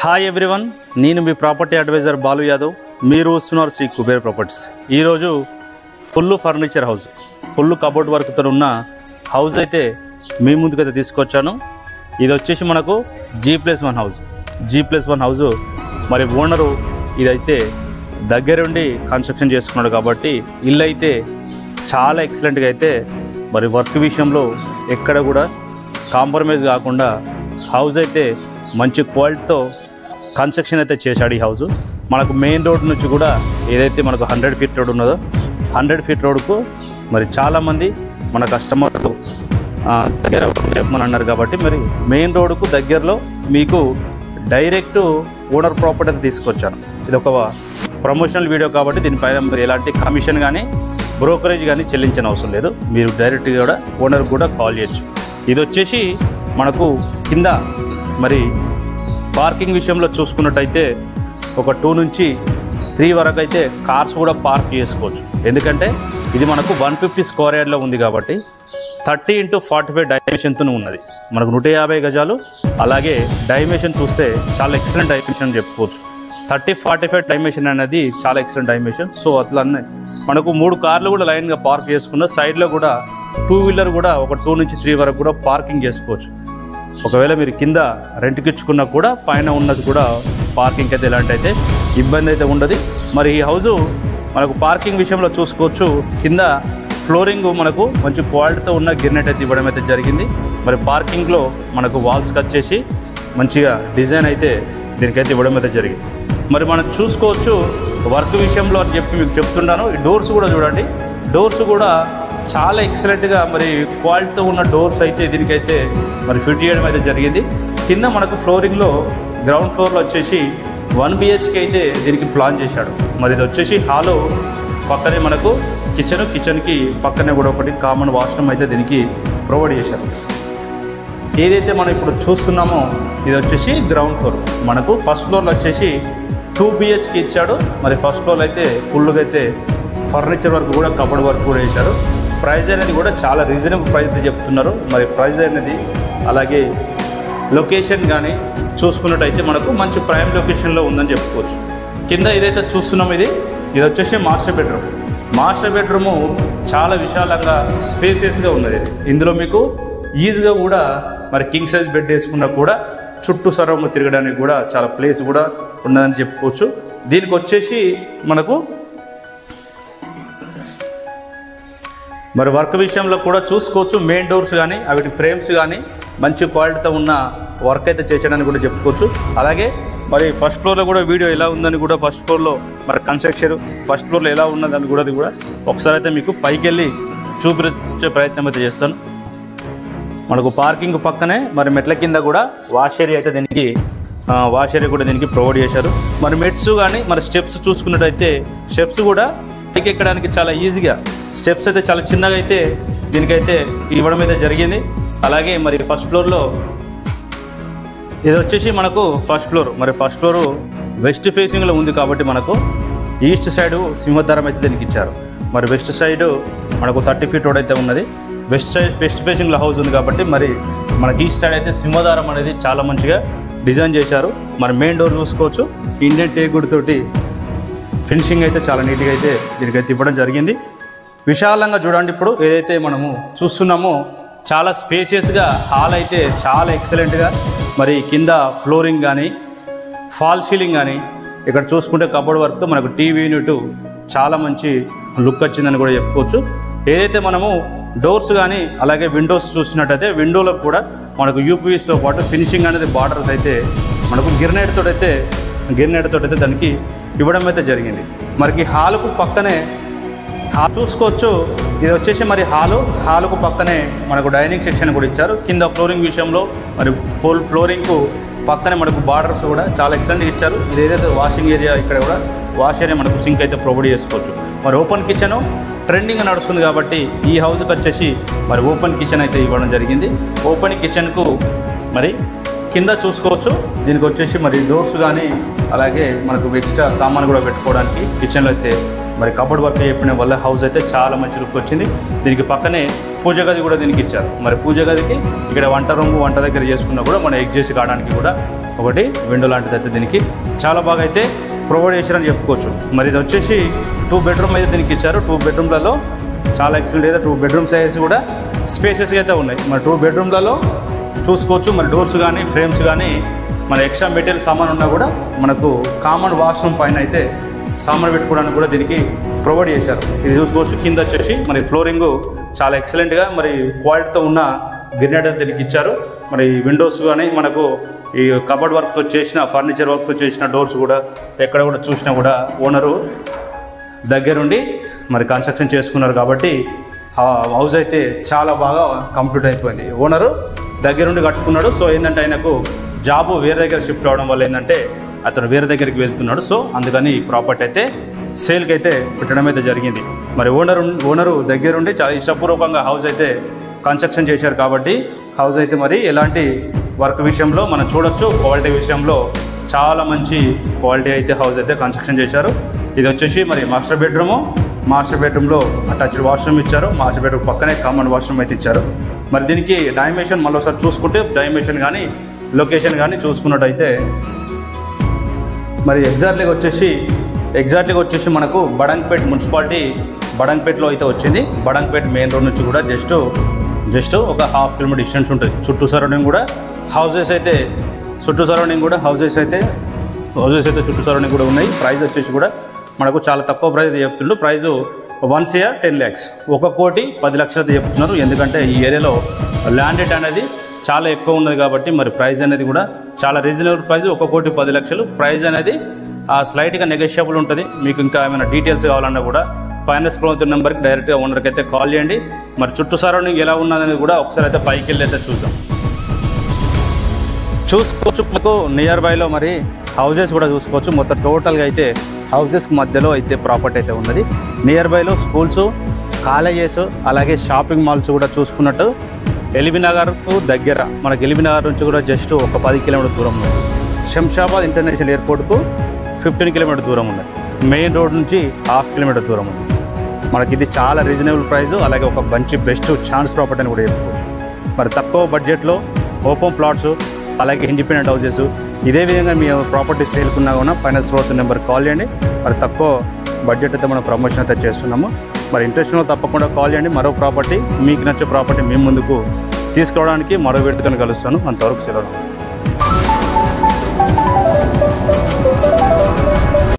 Hi everyone, నేను మీ property advisor Balu Yadav. మీరు వస్తున్నారు శ్రీ కుబేర్ ప్రాపర్టీస్. ఈరోజు full furniture house, full cupboard వర్క్తో ఉన్న హౌస్ అయితే మీ ముందుకైతే తీసుకొచ్చాను. ఇది వచ్చేసి మనకు G+1 హౌస్. G+1 హౌస్ మరి ఓనరు ఇదైతే దగ్గరుండి కన్స్ట్రక్షన్ చేసుకున్నాడు కాబట్టి ఇల్లు అయితే చాలా ఎక్సలెంట్గా అయితే మరి వర్క్ విషయంలో ఎక్కడ కూడా కాంప్రమైజ్ కాకుండా హౌస్ అయితే మంచి క్వాలిటీతో కన్స్ట్రక్షన్ అయితే చేశాడు. ఈ హౌస్ మనకు మెయిన్ రోడ్ నుంచి కూడా ఏదైతే మనకు 100 ఫీట్ రోడ్ ఉన్నదో 100 ఫీట్ రోడ్కు మరి చాలామంది మన కస్టమర్లు దగ్గర చెప్పమని అన్నారు కాబట్టి మరి మెయిన్ రోడ్కు దగ్గరలో మీకు డైరెక్ట్ ఓనర్ ప్రాపర్టీ అయితే తీసుకొచ్చాను. ఇది ఒక ప్రమోషనల్ వీడియో కాబట్టి దీనిపైన మరి ఎలాంటి కమిషన్ కానీ బ్రోకరేజ్ కానీ చెల్లించిన అవసరం లేదు. మీరు డైరెక్ట్గా కూడా ఓనర్ కూడా కాల్ చేయొచ్చు. ఇది వచ్చేసి మనకు కింద మరి పార్కింగ్ విషయంలో చూసుకున్నట్టయితే ఒక 2 నుంచి 3 వరకు అయితే కార్స్ కూడా పార్క్ చేసుకోవచ్చు. ఎందుకంటే ఇది మనకు 150 స్క్వేర్ యార్డ్లో ఉంది కాబట్టి 30 × 45 డైమెన్షన్తో ఉన్నది. మనకు 150 గజాలు. అలాగే డైమెన్షన్ చూస్తే చాలా ఎక్సలెంట్ డైమెన్షన్ అని చెప్పుకోవచ్చు. 30-45 డైమెన్షన్ అనేది చాలా ఎక్సలెంట్ డైమెన్షన్. సో అట్లానే మనకు 3 కార్లు కూడా లైన్గా పార్క్ చేసుకున్న సైడ్లో కూడా 2 వీలర్ కూడా ఒక 2 నుంచి 3 వరకు కూడా పార్కింగ్ చేసుకోవచ్చు. ఒకవేళ మీరు కింద రెంట్కి ఇచ్చుకున్నా కూడా పైన ఉన్నది కూడా పార్కింగ్ అయితే ఎలాంటి అయితే ఇబ్బంది అయితే ఉండదు. మరి ఈ హౌజు మనకు పార్కింగ్ విషయంలో చూసుకోవచ్చు. కింద ఫ్లోరింగ్ మనకు మంచి క్వాలిటీతో ఉన్న గిర్నెట్ అయితే ఇవ్వడం అయితే జరిగింది. మరి పార్కింగ్లో మనకు వాల్స్ కట్ చేసి మంచిగా డిజైన్ అయితే దీనికైతే ఇవ్వడం అయితే జరిగింది. మరి మనం చూసుకోవచ్చు వర్క్ విషయంలో అని చెప్పి మీకు చెప్తున్నాను. ఈ డోర్స్ కూడా చూడండి, డోర్స్ కూడా చాలా ఎక్సలెంట్గా మరి క్వాలిటీతో ఉన్న డోర్స్ అయితే దీనికైతే మరి ఫిట్ చేయడం అయితే జరిగింది. కింద మనకు ఫ్లోరింగ్లో గ్రౌండ్ ఫ్లోర్లో వచ్చేసి 1 BHK అయితే దీనికి ప్లాన్ చేశాడు. మరి ఇది వచ్చేసి హాలు పక్కనే మనకు కిచెన్కి పక్కనే కూడా ఒకటి కామన్ వాష్రూమ్ అయితే దీనికి ప్రొవైడ్ చేశారు. ఏదైతే మనం ఇప్పుడు చూస్తున్నామో ఇది వచ్చేసి గ్రౌండ్ ఫ్లోర్. మనకు ఫస్ట్ ఫ్లోర్లో వచ్చేసి 2 BHK ఇచ్చాడు. మరి ఫస్ట్ ఫ్లోర్ అయితే ఫుల్గా అయితే ఫర్నిచర్ వర్క్ కూడా కబోర్డ్ వర్క్ కూడా వేశారు. ప్రైస్ అనేది కూడా చాలా రీజనబుల్ ప్రైస్ అయితే చెప్తున్నారు. మరి ప్రైస్ అనేది అలాగే లొకేషన్ కానీ చూసుకున్నట్టయితే మనకు మంచి ప్రైమ్ లొకేషన్లో ఉందని చెప్పుకోవచ్చు. కింద ఏదైతే చూస్తున్నాం ఇది వచ్చేసి మాస్టర్ బెడ్రూమ్. మాస్టర్ బెడ్రూము చాలా విశాలంగా స్పేసియస్గా ఉన్నది. ఇందులో మీకు ఈజీగా కూడా మరి కింగ్ సైజ్ బెడ్ వేసుకున్నా కూడా చుట్టూ సరౌండ్ తిరగడానికి కూడా చాలా ప్లేస్ కూడా ఉన్నదని చెప్పుకోవచ్చు. దీనికి వచ్చేసి మనకు మరి వర్క్ విషయంలో కూడా చూసుకోవచ్చు. మెయిన్ డోర్స్ కానీ అవిటి ఫ్రేమ్స్ కానీ మంచి క్వాలిటీతో ఉన్న వర్క్ అయితే చేసేయడానికి కూడా చెప్పుకోవచ్చు. అలాగే మరి ఫస్ట్ ఫ్లోర్లో కూడా వీడియో ఎలా ఉందని కూడా ఫస్ట్ ఫ్లోర్లో మరి కన్స్ట్రక్షన్ ఫస్ట్ ఫ్లోర్లో ఎలా ఉన్నదని కూడా ఒకసారి అయితే మీకు పైకి వెళ్ళి చూపించే ప్రయత్నం అయితే చేస్తాను. మనకు పార్కింగ్ పక్కనే మరి మెట్ల కింద కూడా వాష్ ఏరియా అయితే దీనికి కూడా దీనికి ప్రొవైడ్ చేశారు. మరి మెట్స్ కానీ మరి స్టెప్స్ చూసుకున్నట్టయితే స్టెప్స్ కూడా పైకి ఎక్కడానికి చాలా ఈజీగా స్టెప్స్ అయితే చాలా చిన్నగా అయితే దీనికైతే ఇవ్వడం అయితే జరిగింది. అలాగే మరి ఫస్ట్ ఫ్లోర్లో ఇది వచ్చేసి మనకు ఫస్ట్ ఫ్లోర్. మరి ఫస్ట్ ఫ్లోరు వెస్ట్ ఫేసింగ్లో ఉంది కాబట్టి మనకు ఈస్ట్ సైడు సింహద్వారం అయితే దీనికి ఇచ్చారు. మరి వెస్ట్ సైడు మనకు 30 ఫీట్ రోడ్ అయితే ఉన్నది. వెస్ట్ ఫేసింగ్లో హౌస్ ఉంది కాబట్టి మరి మనకి ఈస్ట్ సైడ్ అయితే సింహద్వారం అనేది చాలా మంచిగా డిజైన్ చేశారు. మరి మెయిన్ డోర్ చూసుకోవచ్చు. ఇండియన్ టేక్ తోటి ఫినిషింగ్ అయితే చాలా నీట్గా అయితే దీనికైతే ఇవ్వడం జరిగింది. విశాలంగా చూడండి. ఇప్పుడు ఏదైతే మనము చూస్తున్నామో చాలా స్పేసియస్గా హాల్ అయితే చాలా ఎక్సలెంట్గా మరి కింద ఫ్లోరింగ్ కానీ ఫాల్ సీలింగ్ కానీ ఇక్కడ చూసుకుంటే కబోర్డ్ వర్క్తో మనకు టీవీ యూనిట్ చాలా మంచి లుక్ వచ్చిందని కూడా చెప్పుకోవచ్చు. ఏదైతే మనము డోర్స్ కానీ అలాగే విండోస్ చూసినట్టయితే విండోలకు కూడా మనకు యూపీవీస్తో పాటు ఫినిషింగ్ అనేది బార్డర్స్ అయితే మనకు గిర్నెట్ తోటి అయితే దానికి ఇవ్వడం అయితే జరిగింది. మరి హాలుకు పక్కనే చూసుకోవచ్చు. ఇది వచ్చేసి మరి హాలుకు పక్కనే మనకు డైనింగ్ సెక్షన్ కూడా ఇచ్చారు. కింద ఫ్లోరింగ్ విషయంలో మరి ఫుల్ ఫ్లోరింగ్కు పక్కనే మనకు బార్డర్స్ కూడా చాలా ఎక్సలెంట్గా ఇచ్చారు. ఇది ఏదైతే వాషింగ్ ఏరియా ఇక్కడ కూడా వాష్ ఏరియా మనకు సింక్ అయితే ప్రొవైడ్ చేసుకోవచ్చు. మరి ఓపెన్ కిచెన్ ట్రెండింగ్ నడుస్తుంది కాబట్టి ఈ హౌస్కి వచ్చేసి మరి ఓపెన్ కిచెన్ అయితే ఇవ్వడం జరిగింది. ఓపెన్ కిచెన్కు మరి కింద చూసుకోవచ్చు. దీనికి వచ్చేసి మరి డోర్స్ కానీ అలాగే మనకు ఎక్స్ట్రా సామాన్ కూడా పెట్టుకోవడానికి కిచెన్లో అయితే మరి కబోర్డ్ వర్క్ చెప్పిన వల్ల హౌస్ అయితే చాలా మంచి లుక్ వచ్చింది. దీనికి పక్కనే పూజ గది కూడా దీనికి ఇచ్చారు. మరి పూజ గదికి ఇక్కడ వంట రూమ్ వంట దగ్గర చేసుకున్నా కూడా మనం ఎగ్జిస్ట్ కావడానికి కూడా ఒకటి విండో లాంటిది అయితే దీనికి చాలా బాగా అయితే ప్రొవైడ్ చేశారని చెప్పుకోవచ్చు. మరి ఇది వచ్చేసి 2 బెడ్రూమ్ అయితే దీనికి ఇచ్చారు. 2 బెడ్రూమ్లలో చాలా ఎక్సలెంట్ అయితే 2 బెడ్రూమ్స్ అయ్యేసి కూడా స్పేసెస్గా అయితే ఉన్నాయి. మరి 2 బెడ్రూమ్లలో చూసుకోవచ్చు. మరి డోర్స్ కానీ ఫ్రేమ్స్ కానీ మన ఎక్స్ట్రా మెటీరియల్ సామాన్ ఉన్నా కూడా మనకు కామన్ వాష్రూమ్ పైన అయితే సామాన్ పెట్టుకోవడానికి కూడా దీనికి ప్రొవైడ్ చేశారు. ఇది చూసుకోవచ్చు. కింద వచ్చేసి మరి ఫ్లోరింగ్ చాలా ఎక్సలెంట్గా మరి క్వాలిటీతో ఉన్న గ్రినేటర్ దీనికి ఇచ్చారు. మరి విండోస్ కానీ మనకు ఈ కబోర్డ్ వర్క్తో చేసిన ఫర్నిచర్ వర్క్తో చేసిన డోర్స్ కూడా ఎక్కడ కూడా చూసినా కూడా ఓనరు దగ్గరుండి మరి కన్స్ట్రక్షన్ చేసుకున్నారు కాబట్టి హౌస్ అయితే చాలా బాగా కంప్లీట్ అయిపోయింది. ఓనరు దగ్గరుండి కట్టుకున్నాడు. సో ఏంటంటే ఆయనకు జాబు వేరే దగ్గర షిఫ్ట్ అవడం వల్ల ఏంటంటే అతను వేరే దగ్గరికి వెళ్తున్నాడు. సో అందుకని ఈ ప్రాపర్టీ అయితే సేల్కి అయితే పెట్టడం అయితే జరిగింది. మరి ఓనరు దగ్గరుండి చాలా ఇష్టపూర్వకంగా హౌస్ అయితే కన్స్ట్రక్షన్ చేశారు కాబట్టి హౌస్ అయితే మరి ఎలాంటి వర్క్ విషయంలో మనం చూడొచ్చు. క్వాలిటీ విషయంలో చాలా మంచి క్వాలిటీ అయితే హౌస్ అయితే కన్స్ట్రక్షన్ చేశారు. ఇది వచ్చేసి మరి మాస్టర్ బెడ్రూమ్లో అటాచ్డ్ వాష్రూమ్ ఇచ్చారు. మాస్టర్ బెడ్రూమ్ పక్కనే కామన్ వాష్రూమ్ అయితే ఇచ్చారు. మరి దీనికి డైమెన్షన్ మళ్ళీ ఒకసారి చూసుకుంటే డైమెన్షన్ కానీ లొకేషన్ కానీ చూసుకున్నట్టయితే మరి ఎగ్జాక్ట్లీగా వచ్చేసి మనకు బడంగ్పేట్ మున్సిపాలిటీ బడంగ్పేట్లో అయితే వచ్చింది. బడంగ్పేట్ మెయిన్ రోడ్ నుంచి కూడా జస్ట్ ఒక 1/2 కిలోమీటర్ డిస్టెన్స్ ఉంటుంది. చుట్టూ సరౌండింగ్ కూడా హౌసెస్ అయితే చుట్టూ సరౌండింగ్ కూడా ఉన్నాయి. ప్రైస్ వచ్చేసి కూడా మనకు చాలా తక్కువ ప్రైస్ చెప్తుండ్రు. ప్రైస్ 1 crore 10 lakhs 1,10,00,000 చెప్తున్నారు. ఎందుకంటే ఈ ఏరియాలో ల్యాండ్ రేట్ అనేది చాలా ఎక్కువ ఉన్నది కాబట్టి మరి ప్రైస్ అనేది కూడా చాలా రీజనబుల్ ప్రైస్ 1,10,00,000. ప్రైస్ అనేది స్లైట్గా నెగోషియబుల్ ఉంటుంది. మీకు ఇంకా ఏమైనా డీటెయిల్స్ కావాలన్నా కూడా ఫైనాన్స్ ప్రొవైడర్ నెంబర్కి డైరెక్ట్గా ఓనర్కి అయితే కాల్ చేయండి. మరి చుట్టూ సరౌండింగ్ ఎలా ఉన్నదనేది కూడా ఒకసారి అయితే పైకి వెళ్ళి అయితే చూసుకోవచ్చు. మీకు నియర్ బైలో మరి హౌజెస్ కూడా చూసుకోవచ్చు. మొత్తం టోటల్గా అయితే హౌజెస్కి మధ్యలో అయితే ప్రాపర్టీ అయితే ఉన్నది. నియర్ బైలో స్కూల్స్, కాలేజెస్, అలాగే షాపింగ్ మాల్స్ కూడా చూసుకున్నట్టు ఎల్బీనగర్కు దగ్గర మనకి ఎల్బీనగర్ నుంచి కూడా జస్ట్ ఒక 10 కిలోమీటర్ దూరం ఉంది. శంషాబాద్ ఇంటర్నేషనల్ ఎయిర్పోర్ట్కు 15 కిలోమీటర్ దూరం ఉంది. మెయిన్ రోడ్ నుంచి 1/2 కిలోమీటర్ దూరం ఉంది. మనకి ఇది చాలా రీజనబుల్ ప్రైస్, అలాగే ఒక మంచి బెస్ట్ ఛాన్స్ ప్రాపర్టీ అని కూడా చెప్పుకోవచ్చు. మరి తక్కువ బడ్జెట్లో ఓపెన్ ప్లాట్స్, అలాగే ఇండిపెండెంట్ హౌసెస్, ఇదే విధంగా మీ ప్రాపర్టీ సేల్కున్నా కూడా ఫైనాన్స్ ప్రొవైడర్ నెంబర్కి కాల్ చేయండి. మరి తక్కువ బడ్జెట్ అయితే మనం ప్రమోషన్ అయితే చేస్తున్నాము. మరి ఇంట్రెస్ట్ ఉన్న తప్పకుండా కాల్ చేయండి. మరో ప్రాపర్టీ మీకు నచ్చే ప్రాపర్టీ మీ ముందుకు తీసుకురావడానికి మరో విడతను కలుస్తాను. అంతవరకు సెలవు.